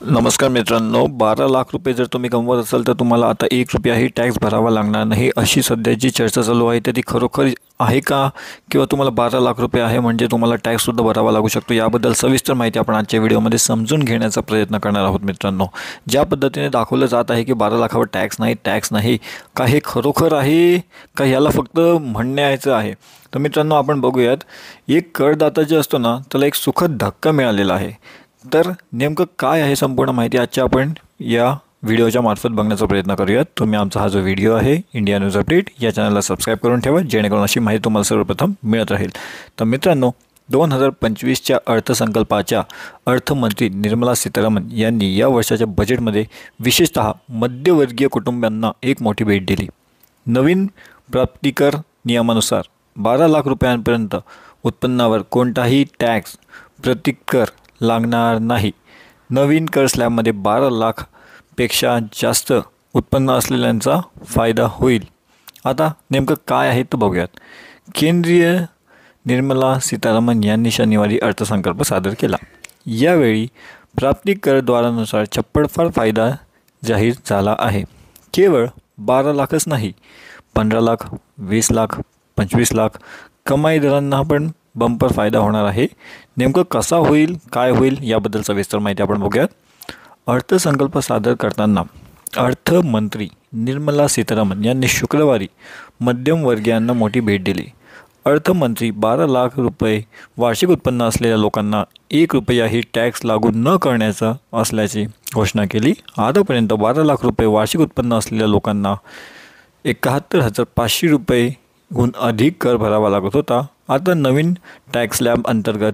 नमस्कार मित्रांनो, 12 लाख रुपये जर तुम्ही कमवत असाल तर तुम्हाला आता 1 रुपयाही टॅक्स भरावा लागणार नाही, अशी सध्याची चर्चा चालू आहे. तर ती खरोखर आहे का? किंवा तुम्हाला 12 लाख रुपये आहे म्हणजे तुम्हाला टॅक्ससुद्धा भरावा लागू शकतो? याबद्दल सविस्तर माहिती आपण आजच्या व्हिडिओमध्ये समजून घेण्याचा प्रयत्न करणार आहोत. मित्रांनो, ज्या पद्धतीने दाखवलं जात आहे की 12 लाखावर टॅक्स नाही का, हे खरोखर आहे का याला फक्त म्हणण्याचं आहे? तर मित्रांनो, आपण बघूयात. एक करदाता जे असतो ना, त्याला एक सुखद धक्का मिळालेला आहे. तर नेमकं काय आहे संपूर्ण माहिती आजच्या आपण या व्हिडिओच्या मार्फत बघण्याचा प्रयत्न करूयात. तुम्ही आमचा हा जो व्हिडिओ आहे इंडिया न्यूज अपडेट या चॅनलला सबस्क्राईब करून ठेवा, जेणेकरून अशी माहिती तुम्हाला सर्वप्रथम मिळत राहील. तर मित्रांनो, 2025च्या अर्थसंकल्पाच्या अर्थमंत्री निर्मला सीतारामन यांनी या वर्षाच्या बजेटमध्ये विशेषतः मध्यमवर्गीय कुटुंबांना एक मोठी भेट दिली. नवीन प्राप्तिकर नियमानुसार 12 लाख रुपयांपर्यंत उत्पन्नावर कोणताही टॅक्स प्रतिकर लागणार नाही. नवीन कर स्लॅबमध्ये 12 लाखपेक्षा जास्त उत्पन्न असलेल्यांचा फायदा होईल. आता नेमकं काय आहे तर बघूयात. केंद्रीय निर्मला सीतारामन यांनी शनिवारी अर्थसंकल्प सादर केला. यावेळी प्राप्तिक करद्वारानुसार छप्पडफार फायदा जाहीर झाला आहे. केवळ 12 लाखच नाही, 15 लाख, 20 लाख, 25 लाख कमाईदारांना पण बंपर फायदा होणार आहे. नेमकं कसा होईल, काय होईल याबद्दल सविस्तर माहिती आपण बघूयात. अर्थसंकल्प सादर करताना अर्थमंत्री निर्मला सीतारामन यांनी शुक्रवारी मध्यमवर्गीयांना मोठी भेट दिली. अर्थमंत्री 12 लाख रुपये वार्षिक उत्पन्न असलेल्या लोकांना 1 रुपयाही टॅक्स लागू न करण्याचा असल्याची घोषणा केली. आतापर्यंत 12 लाख रुपये वार्षिक उत्पन्न असलेल्या लोकांना 71,500 रुपयेहून अधिक कर भरावा लागत होता. आता नवीन टॅक्स स्लॅब अंतर्गत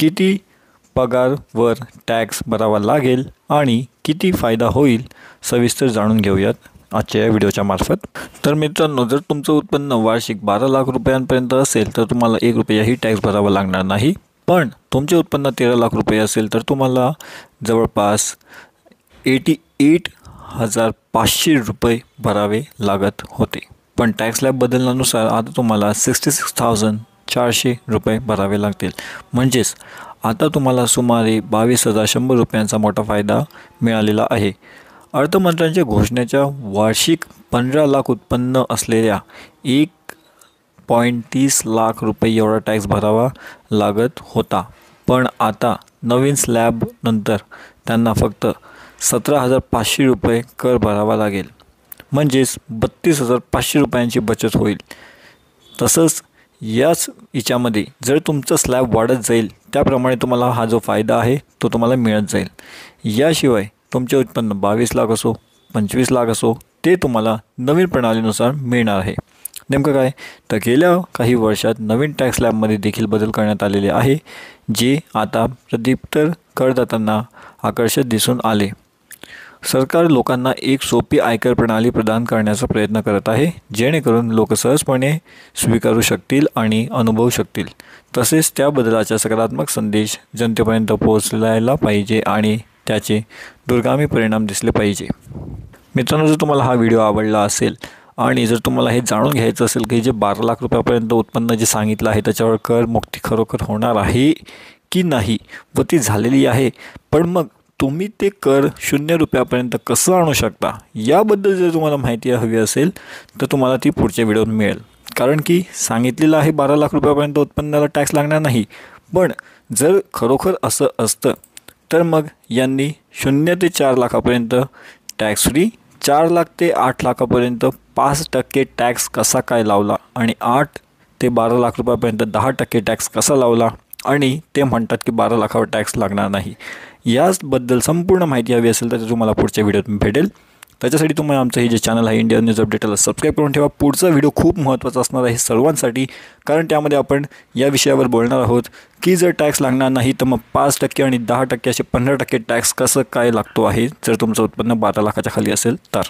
किती पगारवर टॅक्स भरावा लागेल आणि किती फायदा होईल सविस्तर जाणून घेऊयात आजच्या या व्हिडिओच्या मार्फत. तर मित्रांनो, जर तुमचं उत्पन्न वार्षिक 12 लाख रुपयांपर्यंत असेल तर तुम्हाला 1 रुपयाही टॅक्स भरावा लागणार नाही. पण तुमचे उत्पन्न 13 लाख रुपये असेल तर तुम्हाला जवळपास 88,500 रुपये भरावे लागत होते. पण टॅक्स स्लॅब बदलण्यानुसार आता तुम्हाला 66,400 रुपये भरावे लागतील. म्हणजेच आता तुम्हाला सुमारे 22,100 रुपयांचा मोठा फायदा मिळालेला आहे. अर्थमंत्र्यांच्या घोषणेच्या वार्षिक 15 लाख उत्पन्न असलेल्या 1.30 लाख रुपये एवढा टॅक्स भरावा लागत होता. पण आता नवीन स्लॅबनंतर त्यांना फक्त 17,500 रुपये कर भरावा लागेल. म्हणजेच 32,500 रुपयांची बचत होईल. तसंच याच हिच्यामध्ये जर तुमचा स्लॅब वाढत जाईल त्याप्रमाणे तुम्हाला हा जो फायदा आहे तो तुम्हाला मिळत जाईल. याशिवाय तुमचे उत्पन्न 22 लाख असो, 25 लाख असो, ते तुम्हाला नवीन प्रणालीनुसार मिळणार आहे. नेमकं काय तर गेल्या काही वर्षात नवीन टॅक्स स्लॅबमध्ये देखील बदल करण्यात आलेले आहे, जे आता प्रदीप्तर करदात्यांना आकर्षक दिसून आले. सरकार लोकांना एक सोपी आयकर प्रणाली प्रदान करण्याचा प्रयत्न करत आहे, जेणेकरून लोक सहजपणे स्वीकारू शकतील आणि अनुभवू शकतील. तसेच त्या बदलाचा सकारात्मक संदेश जनतेपर्यंत पोहोचलायला पाहिजे आणि त्याचे दूरगामी परिणाम दिसले पाहिजे. मित्रांनो, जर तुम्हाला हा व्हिडिओ आवडला असेल आणि जर तुम्हाला हे जाणून घ्यायचं असेल की जे 12 लाख रुपयापर्यंत उत्पन्न जे सांगितलं आहे त्याच्यावर करमुक्ती खरोखर होणार आहे की नाही व ती झालेली आहे, पण मग तुम्ही ते कर 0 रुपयापर्यंत कसं आणू शकता याबद्दल जर तुम्हाला माहिती हवी असेल तर तुम्हाला ती पुढच्या व्हिडिओत मिळेल. कारण की सांगितलेलं आहे 12 लाख रुपयापर्यंत उत्पन्नाला टॅक्स लागणार नाही. पण जर खरोखर असं असतं तर मग यांनी 0 ते 4 लाखापर्यंत टॅक्स फ्री, 4 लाख ते 8 लाखापर्यंत 5% टॅक्स कसा काय लावला आणि 8 ते 12 लाख रुपयापर्यंत 10% टॅक्स कसा लावला आणि ते म्हणतात की 12 लाखावर टॅक्स लागणार नाही. याबद्दल संपूर्ण माहिती हवी असेल तर ते तुम्हाला पुढच्या व्हिडिओत भेटेल. त्याच्यासाठी तुम्ही आमचं हे जे चॅनल आहे इंडिया न्यूज अपडेटला सबस्क्राईब करून ठेवा. पुढचा व्हिडिओ खूप महत्त्वाचा असणार आहे सर्वांसाठी, कारण त्यामध्ये आपण या विषयावर बोलणार आहोत की जर टॅक्स लागणार नाही तर मग 5% आणि 10% असे 15% टॅक्स कसं काय लागतो आहे जर तुमचं उत्पन्न 12 लाखाच्या खाली असेल तर.